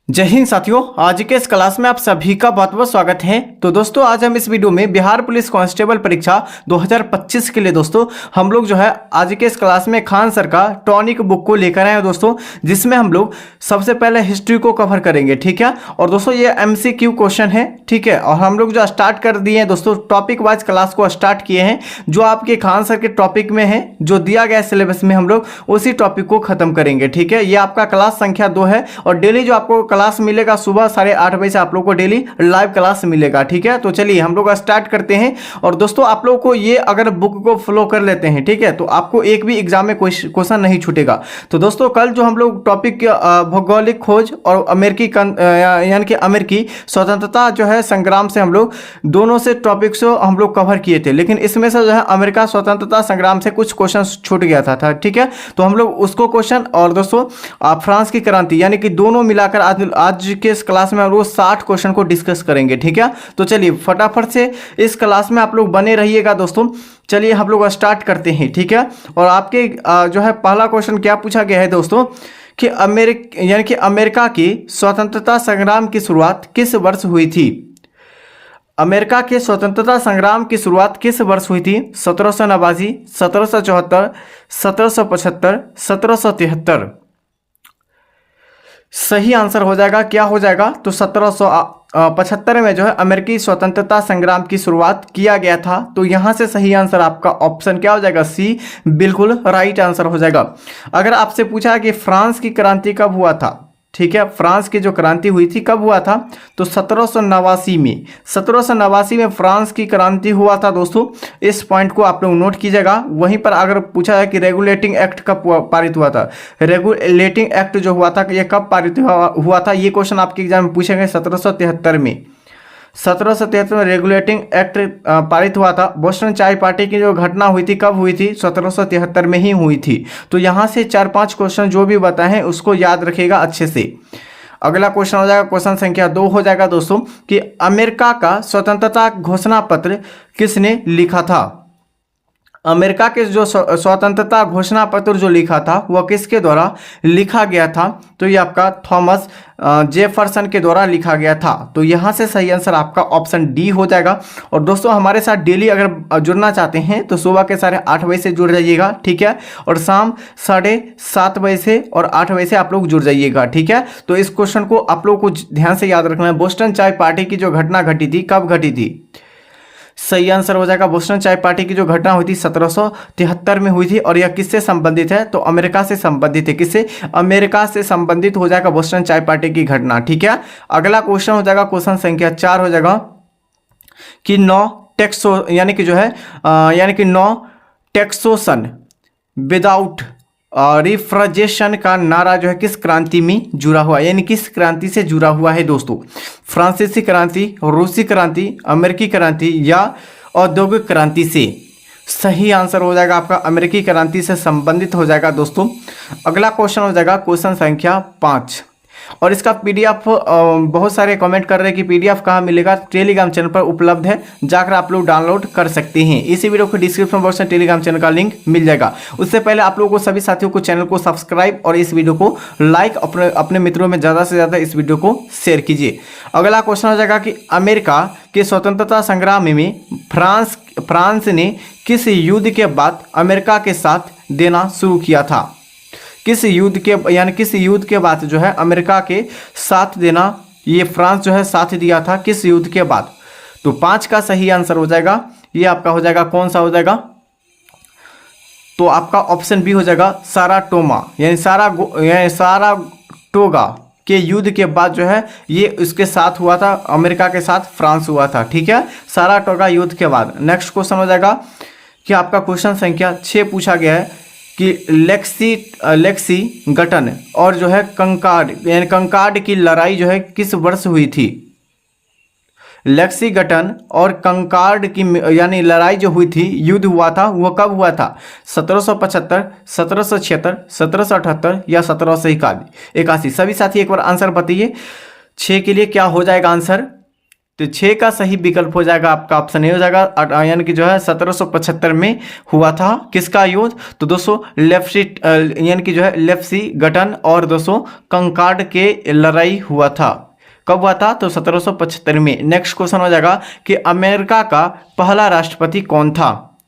जय हिंद साथियों, आज के इस क्लास में आप सभी का बहुत बहुत स्वागत है। तो दोस्तों आज हम इस वीडियो में बिहार पुलिस कांस्टेबल परीक्षा 2025 के लिए दोस्तों हम लोग जो है आज के इस क्लास में खान सर का टॉनिक बुक को लेकर आए हैं दोस्तों, जिसमें हम लोग सबसे पहले हिस्ट्री को कवर करेंगे, ठीक है। और दोस्तों ये MCQ क्वेश्चन है, ठीक है। और हम लोग जो स्टार्ट कर दिए हैं दोस्तों, टॉपिक वाइज क्लास को स्टार्ट किए हैं। जो आपके खान सर के टॉपिक में है, जो दिया गया सिलेबस में, हम लोग उसी टॉपिक को खत्म करेंगे, ठीक है। ये आपका क्लास संख्या 2 है और डेली जो आपको क्लास मिलेगा सुबह 8:30 बजे से आप लोग को डेली लाइव क्लास मिलेगा, ठीक है। तो चलिए हम लोग स्टार्ट करते हैं। और दोस्तों आप लोग को ये अगर बुक को फॉलो कर लेते हैं, ठीक है, तो आपको एक भी एग्जाम में क्वेश्चन नहीं छूटेगा। तो दोस्तों कल जो हम लोग टॉपिक भौगोलिक खोज और अमेरिकी यानी कि अमेरिकी स्वतंत्रता जो है संग्राम से हम लोग दोनों से टॉपिक्स हम लोग कवर किए थे, लेकिन इसमें से जो है अमेरिका स्वतंत्रता संग्राम से कुछ क्वेश्चन छूट गया था, ठीक है। तो हम लोग उसको क्वेश्चन और दोस्तों फ्रांस की क्रांति यानी कि दोनों मिलाकर आज के इस क्लास में हम लोग 60 क्वेश्चन को डिस्कस करेंगे, ठीक है। तो चलिए फटाफट से इस क्लास में आप लोग बने रहिएगा दोस्तों। चलिए हम लोग स्टार्ट करते हैं, ठीक है। और आपके जो है पहला क्वेश्चन क्या पूछा गया है दोस्तों कि अमेरिका की स्वतंत्रता संग्राम की शुरुआत किस वर्ष हुई थी। अमेरिका के स्वतंत्रता संग्राम की शुरुआत किस वर्ष हुई थी? 1789, 1774, 1775, 1773। सही आंसर हो जाएगा, क्या हो जाएगा? तो 1775 में जो है अमेरिकी स्वतंत्रता संग्राम की शुरुआत किया गया था। तो यहां से सही आंसर आपका ऑप्शन क्या हो जाएगा? सी बिल्कुल राइट आंसर हो जाएगा। अगर आपसे पूछा है कि फ्रांस की क्रांति कब हुआ था, ठीक है, फ्रांस की जो क्रांति हुई थी कब हुआ था, तो 1789 में। 1789 में फ्रांस की क्रांति हुआ था दोस्तों। इस पॉइंट को आप लोग नोट कीजिएगा। वहीं पर अगर पूछा है कि रेगुलेटिंग एक्ट कब पारित हुआ था, रेगुलेटिंग एक्ट जो हुआ था ये कब पारित हुआ था, ये क्वेश्चन आपके एग्जाम में पूछेंगे 1773 में। 1773 में रेगुलेटिंग एक्ट पारित हुआ था। बोस्टन चाय पार्टी की जो घटना हुई थी कब हुई थी? 1773 में ही हुई थी। तो यहाँ से 4-5 क्वेश्चन जो भी बताए हैं उसको याद रखिएगा अच्छे से। अगला क्वेश्चन हो जाएगा क्वेश्चन संख्या 2 हो जाएगा दोस्तों कि अमेरिका का स्वतंत्रता घोषणा पत्र किसने लिखा था। अमेरिका के जो स्वतंत्रता घोषणा पत्र जो लिखा था वह किसके द्वारा लिखा गया था? तो ये आपका थॉमस जेफरसन के द्वारा लिखा गया था। तो यहाँ से सही आंसर आपका ऑप्शन डी हो जाएगा। और दोस्तों हमारे साथ डेली अगर जुड़ना चाहते हैं तो सुबह के 8:30 बजे से जुड़ जाइएगा, ठीक है। और शाम 7:30 बजे से और 8 बजे से आप लोग जुड़ जाइएगा, ठीक है। तो इस क्वेश्चन को आप लोग को ध्यान से याद रखना है। बोस्टन चाय पार्टी की जो घटना घटी थी कब घटी थी? सही आंसर हो जाएगा बोस्टन चाय पार्टी की जो घटना हुई थी 1773 में हुई थी। और यह किससे संबंधित है? तो अमेरिका से संबंधित है। किससे? अमेरिका से संबंधित हो जाएगा बोस्टन चाय पार्टी की घटना, ठीक है। अगला क्वेश्चन हो जाएगा क्वेश्चन संख्या 4 हो जाएगा कि नो टैक्सेशन विदाउट रिफ्रिजरेशन का नारा जो है किस क्रांति में जुड़ा हुआ है, यानी किस क्रांति से जुड़ा हुआ है दोस्तों? फ्रांसीसी क्रांति, रूसी क्रांति, अमेरिकी क्रांति या औद्योगिक क्रांति से? सही आंसर हो जाएगा आपका अमेरिकी क्रांति से संबंधित हो जाएगा दोस्तों। अगला क्वेश्चन हो जाएगा क्वेश्चन संख्या 5। और इसका PDF बहुत सारे कमेंट कर रहे हैं कि PDF कहाँ मिलेगा? टेलीग्राम चैनल पर उपलब्ध है, जाकर आप लोग डाउनलोड कर सकते हैं। इसी वीडियो के डिस्क्रिप्शन बॉक्स में टेलीग्राम चैनल का लिंक मिल जाएगा। उससे पहले आप लोगों को सभी साथियों को चैनल को सब्सक्राइब और इस वीडियो को लाइक अपने मित्रों में ज़्यादा से ज़्यादा इस वीडियो को शेयर कीजिए। अगला क्वेश्चन हो जाएगा कि अमेरिका के स्वतंत्रता संग्राम में फ्रांस ने किस युद्ध के बाद अमेरिका के साथ देना शुरू किया था? किस युद्ध के बाद जो है अमेरिका के साथ देना ये फ्रांस जो है साथ दिया था, किस युद्ध के बाद? तो 5 का सही आंसर हो जाएगा, ये आपका हो जाएगा कौन सा हो जाएगा? तो आपका ऑप्शन बी हो जाएगा साराटोगा, यानी साराटोगा के युद्ध के बाद जो है ये उसके साथ हुआ था, अमेरिका के साथ फ्रांस हुआ था, ठीक है, साराटोगा युद्ध के बाद। नेक्स्ट क्वेश्चन हो जाएगा कि आपका क्वेश्चन संख्या 6 पूछा गया है कि लेक्सिंगटन और जो है कंकार्ड की लड़ाई जो है किस वर्ष हुई थी? लेक्सिंगटन और कंकार्ड की यानी लड़ाई जो हुई थी, युद्ध हुआ था, वो कब हुआ था? 1775, 1776, 1778 या 1781? सभी साथी एक बार आंसर बताइए 6 के लिए क्या हो जाएगा आंसर? तो 6 का सही विकल्प हो जाएगा आपका ऑप्शन ए हो जाएगा, यानी कि जो है 1775 में हुआ था किसका युद्ध? तो दोस्तों लेफ्ट यानी कि जो है लेफ्सिगटन और दोस्तों कंकॉर्ड के लड़ाई हुआ था। कब हुआ था? तो 1775 में। नेक्स्ट क्वेश्चन हो जाएगा कि अमेरिका का पहला राष्ट्रपति कौन था?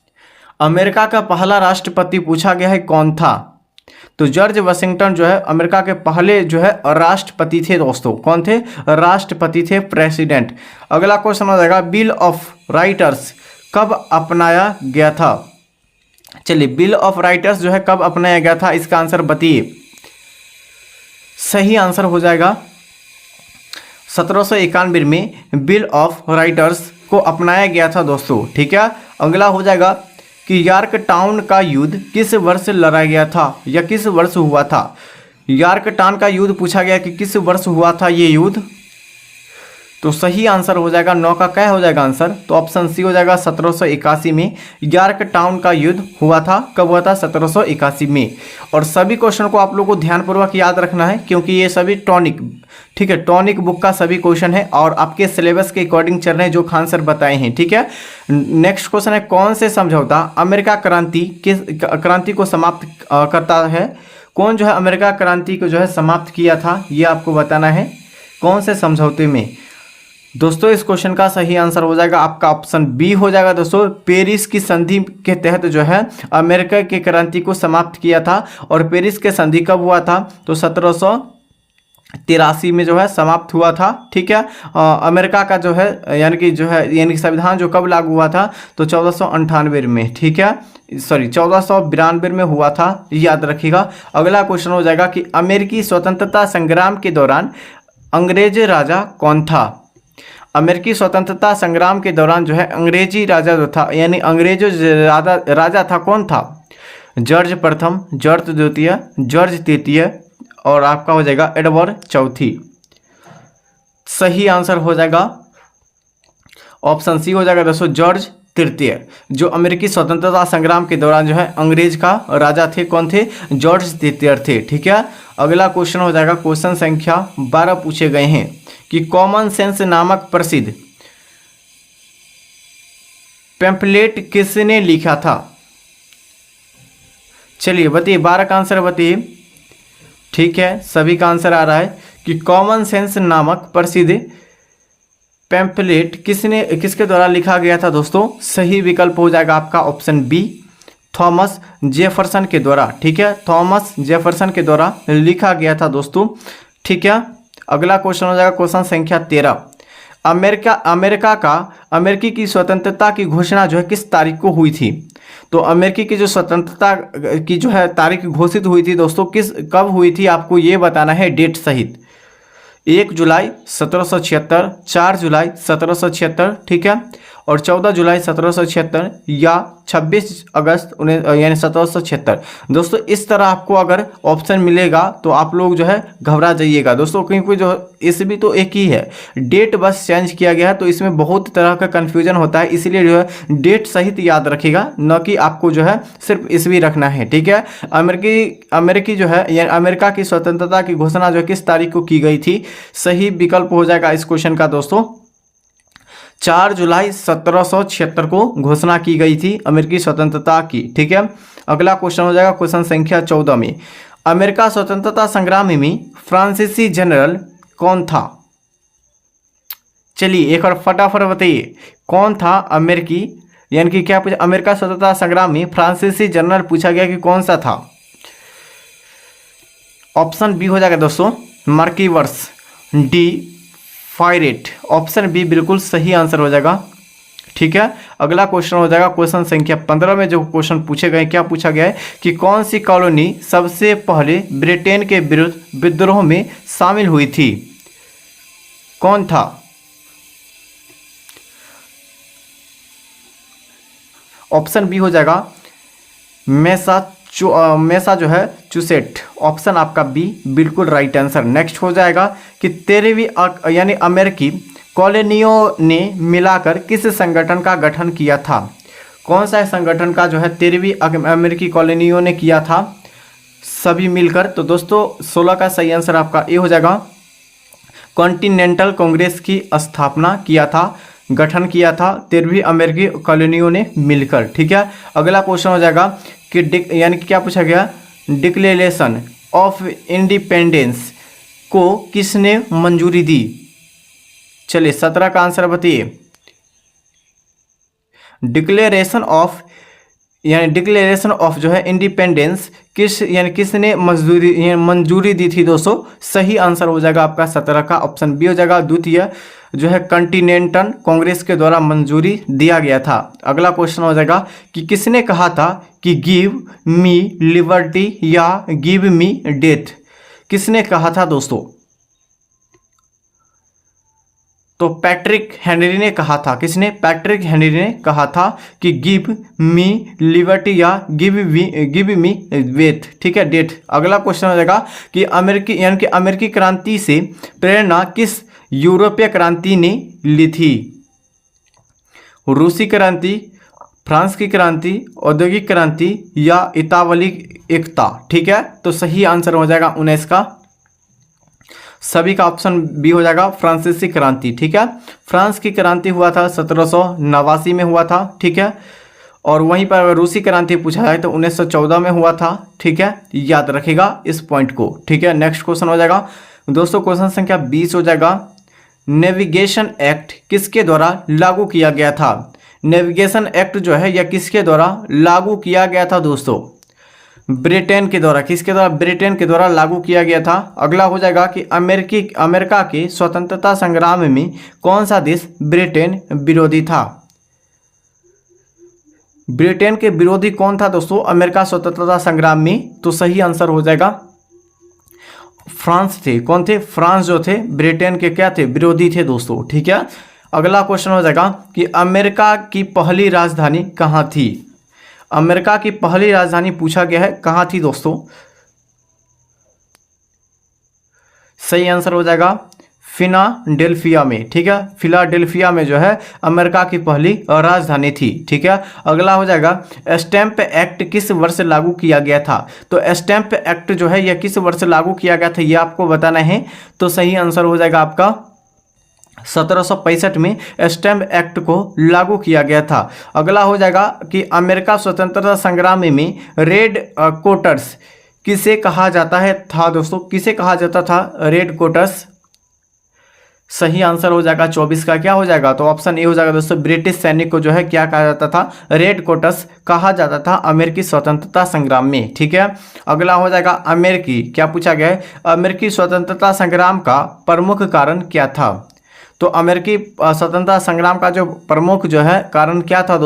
अमेरिका का पहला राष्ट्रपति पूछा गया है कौन था? तो जॉर्ज वाशिंगटन जो है अमेरिका के पहले जो है राष्ट्रपति थे दोस्तों। कौन थे? राष्ट्रपति थे, प्रेसिडेंट। अगला क्वेश्चन हो जाएगा बिल ऑफ राइटर्स कब अपनाया गया था? चलिए, बिल ऑफ राइटर्स जो है कब अपनाया गया था, इसका आंसर बताइए। सही आंसर हो जाएगा 1791 में बिल ऑफ राइटर्स को अपनाया गया था दोस्तों। ठीक है। अगला हो जाएगा कि यॉर्क टाउन का युद्ध किस वर्ष लड़ा गया था या किस वर्ष हुआ था? यॉर्क टाउन का युद्ध पूछा गया कि किस वर्ष हुआ था ये युद्ध? तो सही आंसर हो जाएगा 9 का क्या हो जाएगा आंसर? तो ऑप्शन सी हो जाएगा 1781 में यॉर्क टाउन का युद्ध हुआ था। कब हुआ था? 1781 में। और सभी क्वेश्चन को आप लोगों को ध्यानपूर्वक याद रखना है क्योंकि ये सभी टॉनिक, ठीक है, टॉनिक बुक का सभी क्वेश्चन है और आपके सिलेबस के अकॉर्डिंग चल रहे हैं जो खान सर बताए हैं। ठीक है। नेक्स्ट क्वेश्चन है कौन से समझौता अमेरिका क्रांति को समाप्त करता है? कौन जो है अमेरिका क्रांति को जो है समाप्त किया था, ये आपको बताना है कौन से समझौते में। दोस्तों इस क्वेश्चन का सही आंसर हो जाएगा आपका ऑप्शन बी हो जाएगा दोस्तों। पेरिस की संधि के तहत जो है अमेरिका की क्रांति को समाप्त किया था। और पेरिस के संधि कब हुआ था? तो 1783 में जो है समाप्त हुआ था। ठीक है। अमेरिका का जो है यानी कि संविधान जो कब लागू हुआ था? तो 1498 में। ठीक है, सॉरी 1492 में हुआ था, याद रखिएगा। अगला क्वेश्चन हो जाएगा कि अमेरिकी स्वतंत्रता संग्राम के दौरान अंग्रेज राजा कौन था? अमेरिकी स्वतंत्रता संग्राम के दौरान जो है अंग्रेजी राजा जो था यानी अंग्रेजों राजा था, कौन था? जॉर्ज प्रथम, जॉर्ज द्वितीय, जॉर्ज तृतीय और आपका हो जाएगा एडवर्ड चौथी। सही आंसर हो जाएगा ऑप्शन सी हो जाएगा दोस्तों, जॉर्ज तृतीय। जो अमेरिकी स्वतंत्रता संग्राम के दौरान जो है अंग्रेज का राजा थे, कौन थे? जॉर्ज तृतीय थे। ठीक है। अगला क्वेश्चन हो जाएगा क्वेश्चन संख्या 12 पूछे गए हैं कि कॉमन सेंस नामक प्रसिद्ध पैम्फलेट किसने लिखा था? चलिए बताइए, 12 का आंसर बताइए। ठीक है, सभी का आंसर आ रहा है कि कॉमन सेंस नामक प्रसिद्ध पैम्फलेट किसके द्वारा लिखा गया था दोस्तों? सही विकल्प हो जाएगा आपका ऑप्शन बी, थॉमस जेफरसन के द्वारा। ठीक है, थॉमस जेफरसन के द्वारा लिखा गया था दोस्तों। ठीक है। अगला क्वेश्चन हो जाएगा क्वेश्चन संख्या 13। अमेरिकी की स्वतंत्रता की घोषणा जो है किस तारीख को हुई थी? तो अमेरिकी की जो स्वतंत्रता की जो है तारीख घोषित हुई थी दोस्तों, कब हुई थी आपको ये बताना है डेट सहित। 1 जुलाई 1776, 4 जुलाई 1776, ठीक है, और 14 जुलाई 1776 या 26 अगस्त यानी 1776। दोस्तों इस तरह आपको अगर ऑप्शन मिलेगा तो आप लोग जो है घबरा जाइएगा दोस्तों, क्योंकि जो इसमें भी तो एक ही है, डेट बस चेंज किया गया है तो इसमें बहुत तरह का कन्फ्यूजन होता है। इसीलिए जो है डेट सहित याद रखिएगा, न कि आपको जो है सिर्फ इसमें रखना है। ठीक है। अमेरिकी जो है यानी अमेरिका की स्वतंत्रता की घोषणा जो है किस तारीख को की गई थी? सही विकल्प हो जाएगा इस क्वेश्चन का दोस्तों 4 जुलाई 1776 को घोषणा की गई थी अमेरिकी स्वतंत्रता की। ठीक है। अगला क्वेश्चन हो जाएगा क्वेश्चन संख्या 14 में, अमेरिका स्वतंत्रता संग्राम में फ्रांसीसी जनरल कौन था? चलिए एक बार फटाफट बताइए कौन था अमेरिकी, यानी कि क्या पूछा? अमेरिका स्वतंत्रता संग्राम में फ्रांसीसी जनरल पूछा गया कि कौन सा था? ऑप्शन बी हो जाएगा दोस्तों, मार्किवर्स, डी फायरेट। ऑप्शन बी बिल्कुल सही आंसर हो जाएगा। ठीक है। अगला क्वेश्चन हो जाएगा क्वेश्चन संख्या 15 में जो क्वेश्चन पूछे गए, क्या पूछा गया है कि कौन सी कॉलोनी सबसे पहले ब्रिटेन के विरुद्ध विद्रोह में शामिल हुई थी? कौन था? ऑप्शन बी हो जाएगा मैसा जो है चुसेट। ऑप्शन आपका बी बिल्कुल राइट आंसर। नेक्स्ट हो जाएगा कि 13वीं यानी अमेरिकी कॉलोनियों ने मिलाकर किस संगठन का गठन किया था? कौन सा संगठन का जो है 13वीं अमेरिकी कॉलोनियों ने किया था सभी मिलकर? तो दोस्तों 16 का सही आंसर आपका ए हो जाएगा, कॉन्टिनेंटल कांग्रेस की स्थापना किया था, गठन किया था 13वीं अमेरिकी कॉलोनियों ने मिलकर। ठीक है, अगला क्वेश्चन हो जाएगा कि यानी कि क्या पूछा गया, डिक्लेरेशन ऑफ इंडिपेंडेंस को किसने मंजूरी दी। चलिए 17 का आंसर बताइए। डिक्लेरेशन ऑफ जो है इंडिपेंडेंस किसने मंजूरी दी थी दोस्तों। सही आंसर हो जाएगा आपका 17 का ऑप्शन बी हो जाएगा। द्वितीय जो है कॉन्टिनेंटल कांग्रेस के द्वारा मंजूरी दिया गया था। अगला क्वेश्चन हो जाएगा कि किसने कहा था कि गिव मी लिबर्टी या गिव मी डेथ। किसने कहा था दोस्तों, तो पैट्रिक हेनरी ने कहा था। किसने, पैट्रिक हेनरी ने कहा था कि गिव मी लिबर्टी या गिव मी वेथ। ठीक है, डेथ। अगला क्वेश्चन हो जाएगा कि अमेरिकी क्रांति से प्रेरणा किस यूरोपीय क्रांति ने ली थी। रूसी क्रांति, फ्रांस की क्रांति, औद्योगिक क्रांति या इतावली एकता। ठीक है, तो सही आंसर हो जाएगा 19 का, सभी का ऑप्शन बी हो जाएगा, फ्रांसीसी क्रांति। ठीक है, फ्रांस की क्रांति हुआ था 1789 में हुआ था। ठीक है, और वहीं पर रूसी क्रांति पूछा जाए तो 1914 में हुआ था। ठीक है, याद रखिएगा इस पॉइंट को। ठीक है, नेक्स्ट क्वेश्चन हो जाएगा दोस्तों, क्वेश्चन संख्या 20 हो जाएगा। नेविगेशन एक्ट किसके द्वारा लागू किया गया था। नेविगेशन एक्ट जो है यह किसके द्वारा लागू किया गया था दोस्तों, ब्रिटेन के द्वारा। किसके द्वारा, ब्रिटेन के द्वारा लागू किया गया था। अगला हो जाएगा कि अमेरिका के स्वतंत्रता संग्राम में कौन सा देश ब्रिटेन विरोधी था। ब्रिटेन के विरोधी कौन था दोस्तों अमेरिका स्वतंत्रता संग्राम में, तो सही आंसर हो जाएगा फ्रांस थे। कौन थे, फ्रांस जो थे ब्रिटेन के क्या थे, विरोधी थे दोस्तों। ठीक है, अगला क्वेश्चन हो जाएगा कि अमेरिका की पहली राजधानी कहाँ थी। अमेरिका की पहली राजधानी पूछा गया है, कहाँ थी दोस्तों। सही आंसर हो जाएगा फिलाडेल्फिया में। ठीक है, फिलाडेल्फिया में जो है अमेरिका की पहली राजधानी थी। ठीक है, अगला हो जाएगा स्टैंप एक्ट किस वर्ष लागू किया गया था। तो स्टैंप एक्ट जो है यह किस वर्ष लागू किया गया था, यह आपको बताना है। तो सही आंसर हो जाएगा आपका 1765 में स्टैंप एक्ट को लागू किया गया था। अगला हो जाएगा कि अमेरिका स्वतंत्रता संग्राम में रेड कोटर्स किसे कहा जाता है था दोस्तों, किसे कहा जाता था रेड कोटर्स। सही आंसर हो जाएगा 24 का क्या हो जाएगा, तो ऑप्शन ए हो जाएगा दोस्तों, ब्रिटिश सैनिक को जो है क्या कहा जाता था, रेड कोटर्स कहा जाता था अमेरिकी स्वतंत्रता संग्राम में। ठीक है, अगला हो जाएगा अमेरिकी, क्या पूछा गया है, अमेरिकी स्वतंत्रता संग्राम का प्रमुख कारण क्या था। तो अमेरिकी स्वतंत्रता संग्राम का जो प्रमुख जो है कारण क्या था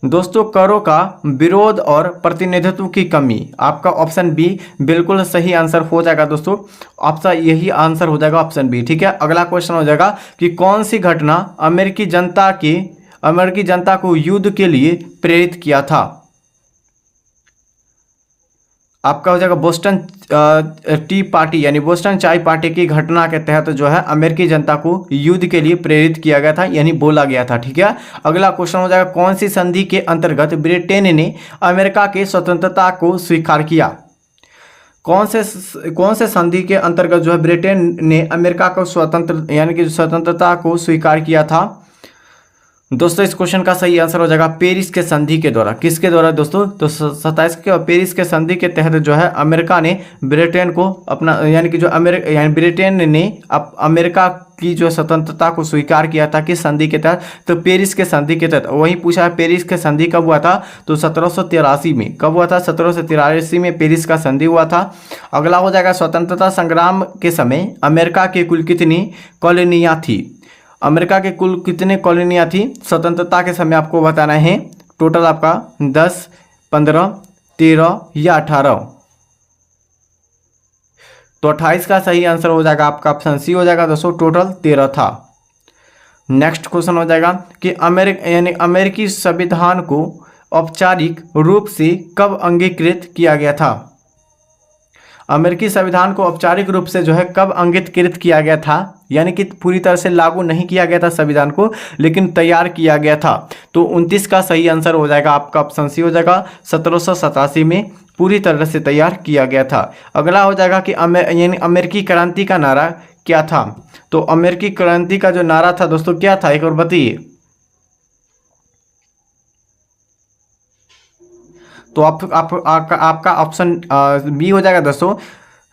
दोस्तों करों का विरोध और प्रतिनिधित्व की कमी। आपका ऑप्शन बी बिल्कुल सही आंसर हो जाएगा दोस्तों, आपका यही आंसर हो जाएगा ऑप्शन बी। ठीक है, अगला क्वेश्चन हो जाएगा कि कौन सी घटना अमेरिकी जनता को युद्ध के लिए प्रेरित किया था। आपका हो जाएगा बोस्टन टी पार्टी यानी बोस्टन चाय पार्टी की घटना के तहत जो है अमेरिकी जनता को युद्ध के लिए प्रेरित किया गया था यानी बोला गया था। ठीक है, अगला क्वेश्चन हो जाएगा कौन सी संधि के अंतर्गत ब्रिटेन ने अमेरिका के स्वतंत्रता को स्वीकार किया। कौन से संधि के अंतर्गत जो है ब्रिटेन ने अमेरिका को स्वतंत्रता को स्वीकार किया था। दोस्तों इस क्वेश्चन का सही आंसर हो जाएगा पेरिस के संधि के द्वारा। किसके द्वारा दोस्तों, तो 27 के पेरिस के संधि के तहत जो है अमेरिका ने ब्रिटेन को अपना ब्रिटेन ने अमेरिका की जो स्वतंत्रता को स्वीकार किया था किस संधि के तहत, तो पेरिस के संधि के तहत। वही पूछा है पेरिस के संधि कब हुआ था, तो 1783 में। कब हुआ था, 1783 में पेरिस का संधि हुआ था। अगला हो जाएगा स्वतंत्रता संग्राम के समय अमेरिका के कुल कितनी कॉलोनियाँ थी। अमेरिका के कुल कितने कॉलोनियाँ थी स्वतंत्रता के समय, आपको बताना है। टोटल आपका 10, 15, 13 या 18। तो 28 का सही आंसर हो जाएगा आपका ऑप्शन सी हो जाएगा दोस्तों, टोटल 13 था। नेक्स्ट क्वेश्चन हो जाएगा कि अमेरिकी संविधान को औपचारिक रूप से कब अंगीकृत किया गया था। अमेरिकी संविधान को औपचारिक रूप से जो है कब अंगीकृत किया गया था, यानी कि पूरी तरह से लागू नहीं किया गया था संविधान को, लेकिन तैयार किया गया था। तो 29 का सही आंसर हो जाएगा आपका ऑप्शन सी हो जाएगा, 1787 में पूरी तरह से तैयार किया गया था। अगला हो जाएगा कि यानी अमेरिकी क्रांति का नारा क्या था। तो अमेरिकी क्रांति का जो नारा था दोस्तों क्या था, एक और बताइए। तो आपका ऑप्शन बी हो जाएगा दोस्तों,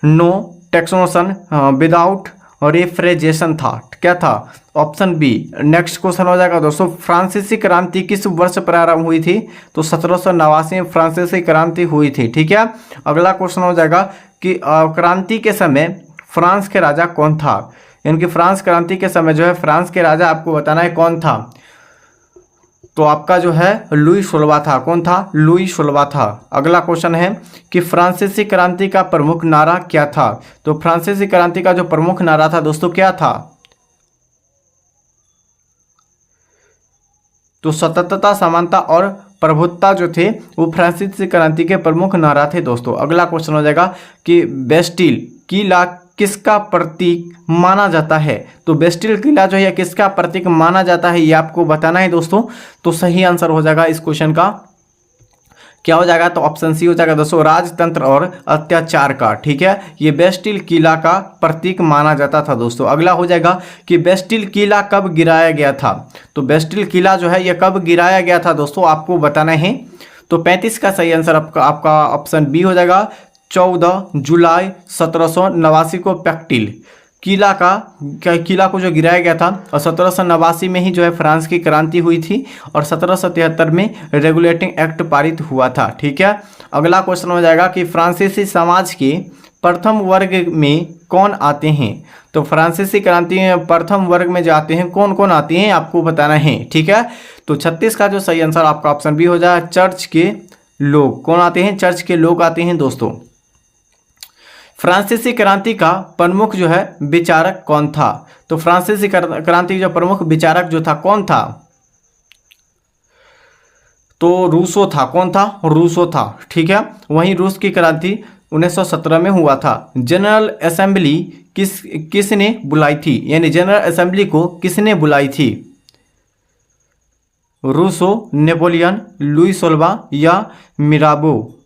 नो टैक्सेशन विदाउट रेफ्रिजरेशन था। क्या था, ऑप्शन बी। नेक्स्ट क्वेश्चन हो जाएगा दोस्तों, फ्रांसीसी क्रांति किस वर्ष प्रारंभ हुई थी। तो 1789 में फ्रांसीसी क्रांति हुई थी। ठीक है। अगला क्वेश्चन हो जाएगा कि क्रांति के समय फ्रांस के राजा कौन था। यानी कि फ्रांस क्रांति के समय जो है फ्रांस के राजा आपको बताना है कौन था। तो आपका जो है लुई 16 था। कौन था, लुई 16 था। अगला क्वेश्चन है कि फ्रांसीसी क्रांति का प्रमुख नारा क्या था। तो फ्रांसीसी क्रांति का जो प्रमुख नारा था दोस्तों क्या था। तो स्वतंत्रता, समानता और प्रभुत्ता जो थे वो फ्रांसीसी क्रांति के प्रमुख नारा थे दोस्तों। अगला क्वेश्चन हो जाएगा कि बेस्टिल किला किसका प्रतीक माना जाता है। तो बेस्टिल किला जो है किसका प्रतीक माना जाता है ये आपको बताना है दोस्तों। तो सही आंसर हो जाएगा इस क्वेश्चन का क्या हो जाएगा, तो ऑप्शन सी हो जाएगा दोस्तों, राजतंत्र और अत्याचार का। ठीक है, ये बेस्टिल किला का प्रतीक माना जाता था दोस्तों। अगला हो जाएगा कि बेस्टिल किला कब गिराया गया था। तो बेस्टिल किला जो है ये कब गिराया गया था दोस्तों आपको बताना है। तो 35 का सही आंसर आपका ऑप्शन बी हो जाएगा, 14 जुलाई 1789 को पैक्टिल किला को जो गिराया गया था और 1789 में ही जो है फ्रांस की क्रांति हुई थी और 1773 में रेगुलेटिंग एक्ट पारित हुआ था। ठीक है। अगला क्वेश्चन हो जाएगा कि फ्रांसीसी समाज के प्रथम वर्ग में कौन आते हैं। तो फ्रांसीसी क्रांति में प्रथम वर्ग में जो आते हैं कौन कौन आते हैं आपको बताना है। ठीक है। तो 36 का जो सही आंसर आपका ऑप्शन बी हो जाएगा, चर्च के लोग। कौन आते हैं, चर्च के लोग आते हैं दोस्तों। फ्रांसीसी क्रांति का प्रमुख जो है विचारक कौन था। तो फ्रांसीसी क्रांति जो प्रमुख विचारक जो था कौन था। तो रूसो था। कौन था, रूसो था। ठीक है। वहीं रूस की क्रांति 1917 में हुआ था। जनरल असेंबली किसने बुलाई थी, यानी जनरल असेंबली को किसने बुलाई थी। रूसो, नेपोलियन, लुई 16 या मिराबो।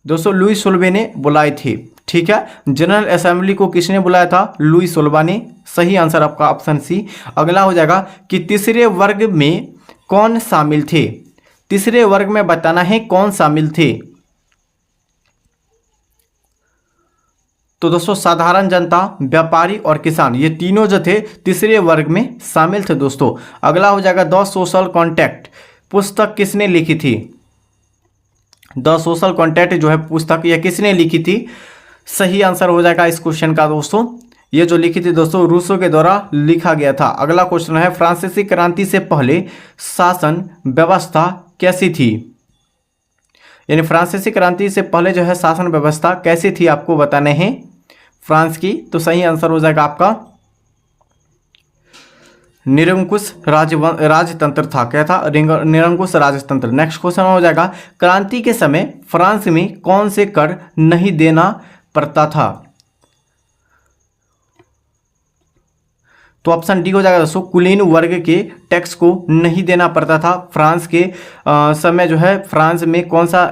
दोस्तों लुई 16 ने बुलाई थी। ठीक है। जनरल असेंबली को किसने बुलाया था, लुई 16 ने। सही आंसर आपका ऑप्शन सी। अगला हो जाएगा कि तीसरे वर्ग में कौन शामिल थे। तीसरे वर्ग में बताना है कौन शामिल थे। तो दोस्तों साधारण जनता, व्यापारी और किसान, ये तीनों जो थे तीसरे वर्ग में शामिल थे दोस्तों। अगला हो जाएगा द सोशल कॉन्ट्रैक्ट पुस्तक किसने लिखी थी। द सोशल कॉन्ट्रैक्ट जो है पुस्तक यह किसने लिखी थी। सही आंसर हो जाएगा इस क्वेश्चन का दोस्तों, ये जो लिखी थी दोस्तों रूसो के द्वारा लिखा गया था। अगला क्वेश्चन है फ्रांसीसी क्रांति से पहले शासन व्यवस्था कैसी थी। यानी फ्रांसीसी क्रांति से पहले जो है शासन व्यवस्था कैसी थी आपको बताने हैं फ्रांस की। तो सही आंसर हो जाएगा आपका निरंकुश राजतंत्र था। क्या था, निरंकुश राजतंत्र। नेक्स्ट क्वेश्चन हो जाएगा क्रांति के समय फ्रांस में कौन से कर नहीं देना पड़ता था। तो ऑप्शन डी हो जाएगा दोस्तों, कुलीन वर्ग के टैक्स को नहीं देना पड़ता था। फ्रांस के समय जो है फ्रांस में कौन सा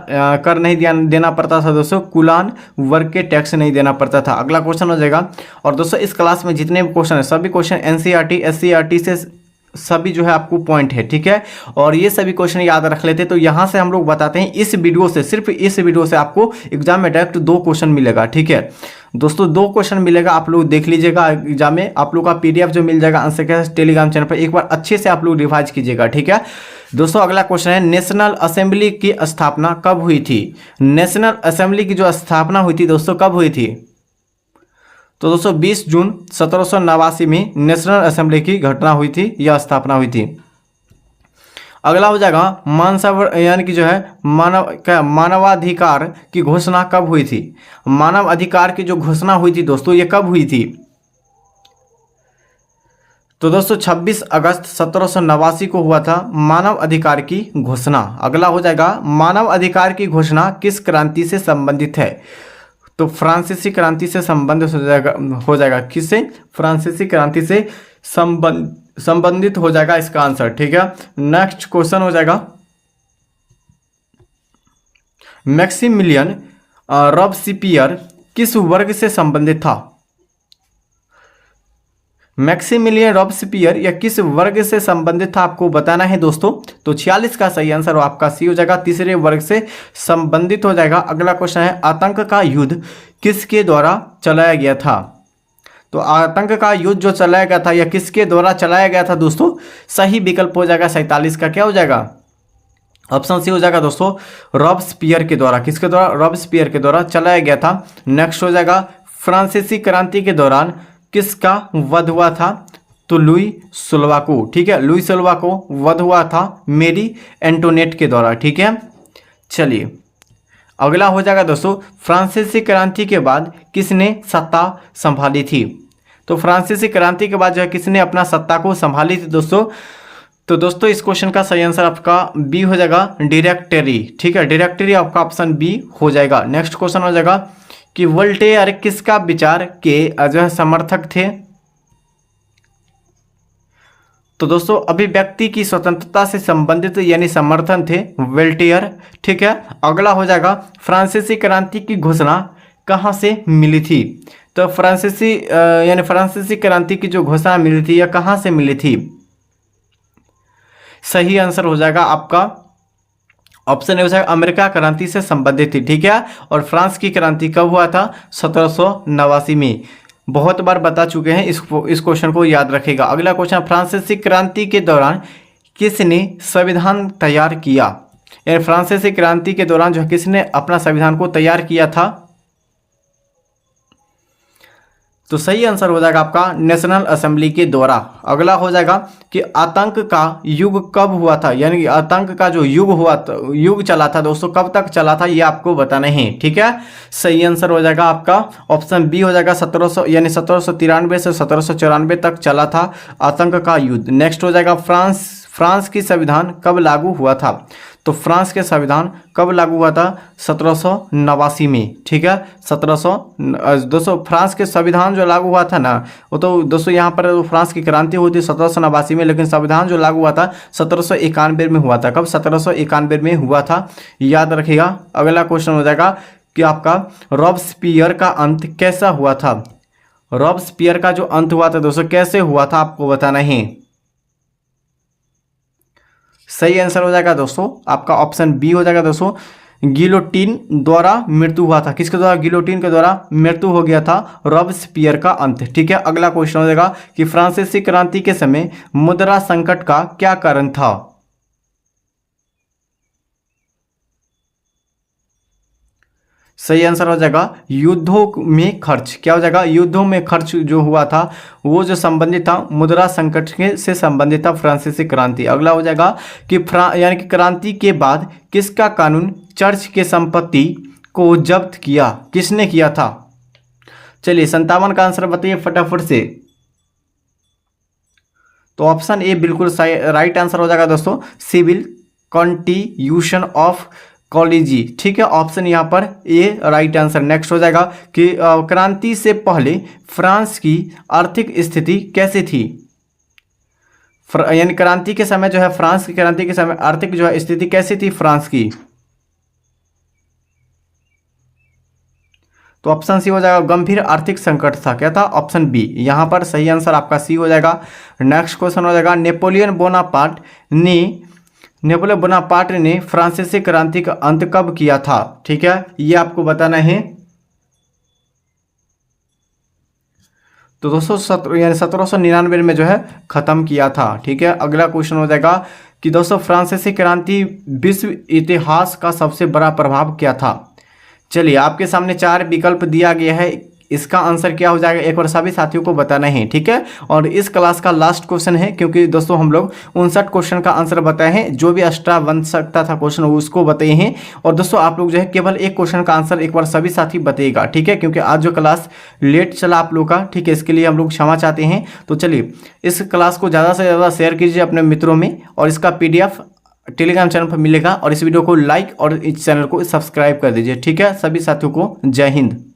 कर नहीं देना पड़ता था दोस्तों, कुलान वर्ग के टैक्स नहीं देना पड़ता था। अगला क्वेश्चन हो जाएगा। और दोस्तों इस क्लास में जितने भी क्वेश्चन है सभी क्वेश्चन एनसीईआरटी एससीईआरटी से सभी जो है आपको पॉइंट है। ठीक है। और ये सभी क्वेश्चन याद रख लेते। तो यहाँ से हम लोग बताते हैं इस वीडियो से, सिर्फ इस वीडियो से आपको एग्जाम में डायरेक्ट 2 क्वेश्चन मिलेगा। ठीक है दोस्तों, 2 क्वेश्चन मिलेगा, आप लोग देख लीजिएगा। एग्जाम में आप लोग का पीडीएफ जो मिल जाएगा आंसर के टेलीग्राम चैनल पर, एक बार अच्छे से आप लोग रिवाइज कीजिएगा। ठीक है दोस्तों। अगला क्वेश्चन है नेशनल असेंबली की स्थापना कब हुई थी। नेशनल असेंबली की जो स्थापना हुई थी दोस्तों कब हुई थी। तो दोस्तों 20 जून 1789 में नेशनल असेंबली की घटना हुई थी या स्थापना हुई थी। अगला हो जाएगा मानव यानी कि जो है मानवाधिकार की घोषणा कब हुई थी। मानव अधिकार की जो घोषणा हुई थी दोस्तों ये कब हुई थी। तो दोस्तों 26 अगस्त 1789 को हुआ था मानव अधिकार की घोषणा। अगला हो जाएगा मानव अधिकार की घोषणा किस क्रांति से संबंधित है। तो फ्रांसीसी क्रांति से संबंधित हो जाएगा किससे, फ्रांसीसी क्रांति से संबंधित हो जाएगा इसका आंसर। ठीक है। नेक्स्ट क्वेश्चन हो जाएगा मैक्सिमिलियन रॉबस्पियर किस वर्ग से संबंधित था? मैक्सिमिलियन रॉबस्पियर या किस वर्ग से संबंधित था आपको बताना है दोस्तों। तो 46 का सही आंसर आपका सी हो जाएगा, तीसरे वर्ग से संबंधित हो जाएगा। अगला क्वेश्चन है आतंक का युद्ध किसके द्वारा चलाया गया था? तो आतंक का युद्ध जो चलाया गया था या किसके द्वारा चलाया गया था दोस्तों, सही विकल्प हो जाएगा 47 का क्या हो जाएगा? ऑप्शन सी हो जाएगा दोस्तों, रॉबस्पियर के द्वारा। किसके द्वारा? रॉबस्पियर के द्वारा चलाया गया था। नेक्स्ट हो जाएगा फ्रांसीसी क्रांति के दौरान किसका वध हुआ था? तो लुई सोलवाको, ठीक है, लुई सोलवाको वध हुआ था मेरी एंटोनेट के द्वारा, ठीक है। चलिए अगला हो जाएगा दोस्तों, फ्रांसीसी क्रांति के बाद किसने सत्ता संभाली थी? तो फ्रांसीसी क्रांति के बाद जो है किसने अपना सत्ता को संभाली थी दोस्तों? तो दोस्तों इस क्वेश्चन का सही आंसर आपका बी हो जाएगा, डायरेक्टरी, ठीक है, डायरेक्टरी आपका ऑप्शन बी हो जाएगा। नेक्स्ट क्वेश्चन हो जाएगा कि वोल्टेयर किसका विचार के जो है समर्थक थे? तो दोस्तों अभिव्यक्ति की स्वतंत्रता से संबंधित यानी समर्थन थे वोल्टेयर, ठीक है। अगला हो जाएगा फ्रांसीसी क्रांति की घोषणा कहाँ से मिली थी? तो फ्रांसीसी क्रांति की जो घोषणा मिली थी या कहाँ से मिली थी? सही आंसर हो जाएगा आपका ऑप्शन ए हो जाएगा, अमेरिका क्रांति से संबंधित थी, ठीक है। और फ्रांस की क्रांति कब हुआ था? 1789 में। बहुत बार बता चुके हैं, इस क्वेश्चन को याद रखेगा। अगला क्वेश्चन, फ्रांसीसी क्रांति के दौरान किसने संविधान तैयार किया? यानी फ्रांसीसी क्रांति के दौरान जो किसने अपना संविधान को तैयार किया था? तो सही आंसर हो जाएगा आपका नेशनल असेंबली के द्वारा। अगला हो जाएगा कि आतंक का युग कब हुआ था? यानी कि आतंक का जो युग चला था दोस्तों, कब तक चला था ये आपको बताना है, ठीक है। सही आंसर हो जाएगा आपका ऑप्शन बी हो जाएगा, 1700 यानी 1793 से 1794 तक चला था आतंक का युद्ध। नेक्स्ट हो जाएगा फ्रांस की संविधान कब लागू हुआ था? तो फ्रांस के संविधान कब लागू हुआ था? 1789 में, ठीक है। दोस्तों फ्रांस के संविधान जो लागू हुआ था ना, वो तो दोस्तों यहाँ पर फ्रांस की क्रांति हुई थी 1789 में, लेकिन संविधान जो लागू हुआ था 1791 में हुआ था। कब? 1791 में हुआ था, याद रखिएगा। अगला क्वेश्चन हो जाएगा कि आपका रॉबस्पियर का अंत कैसा हुआ था? रॉबस्पियर का जो अंत हुआ था दोस्तों कैसे हुआ था आपको बताना है। सही आंसर हो जाएगा दोस्तों आपका ऑप्शन बी हो जाएगा दोस्तों, गिलोटिन द्वारा मृत्यु हुआ था। किसके द्वारा? गिलोटिन के द्वारा मृत्यु हो गया था रॉबस्पियर का अंत, ठीक है। अगला क्वेश्चन हो जाएगा कि फ्रांसीसी क्रांति के समय मुद्रा संकट का क्या कारण था? सही आंसर हो जाएगा युद्धों में खर्च। क्या हो जाएगा? युद्धों में खर्च जो हुआ था वो जो संबंधित था मुद्रा संकट से संबंधित था फ्रांसीसी क्रांति। अगला हो जाएगा कि यानी कि क्रांति के बाद किसका कानून चर्च के संपत्ति को जब्त किया? किसने किया था? चलिए 57 का आंसर बताइए फटाफट से। तो ऑप्शन ए बिल्कुल राइट आंसर हो जाएगा दोस्तों, सिविल कॉन्स्टिट्यूशन ऑफ कॉलेजी, ठीक है। ऑप्शन यहाँ पर ए राइट आंसर। नेक्स्ट हो जाएगा कि क्रांति से पहले फ्रांस की आर्थिक स्थिति कैसी थी? यानी क्रांति के समय जो है फ्रांस की क्रांति के समय आर्थिक जो है स्थिति कैसी थी फ्रांस की? तो ऑप्शन सी हो जाएगा, गंभीर आर्थिक संकट था। क्या था? Option B. यहाँ पर सही आंसर आपका सी हो जाएगा। नेक्स्ट क्वेश्चन हो जाएगा, नेपोलियन बोनापार्ट ने फ्रांसीसी क्रांति का अंत कब किया था? ठीक है, ये आपको बताना है। तो दोस्तों 1799 में जो है खत्म किया था, ठीक है। अगला क्वेश्चन हो जाएगा कि दोस्तों फ्रांसीसी क्रांति विश्व इतिहास का सबसे बड़ा प्रभाव क्या था? चलिए आपके सामने 4 विकल्प दिया गया है, इसका आंसर क्या हो जाएगा एक बार सभी साथियों को बताना है, ठीक है। और इस क्लास का लास्ट क्वेश्चन है, क्योंकि दोस्तों हम लोग 59 क्वेश्चन का आंसर बताए हैं, जो भी एक्स्ट्रा बन सकता था क्वेश्चन उसको बताए हैं। और दोस्तों आप लोग जो है केवल एक क्वेश्चन का आंसर एक बार सभी साथी बताइएगा, ठीक है, क्योंकि आज जो क्लास लेट चला आप लोग का, ठीक है, इसके लिए हम लोग क्षमा चाहते हैं। तो चलिए इस क्लास को ज़्यादा से ज़्यादा शेयर कीजिए अपने मित्रों में, और इसका PDF टेलीग्राम चैनल पर मिलेगा। और इस वीडियो को लाइक और इस चैनल को सब्सक्राइब कर दीजिए, ठीक है। सभी साथियों को जय हिंद।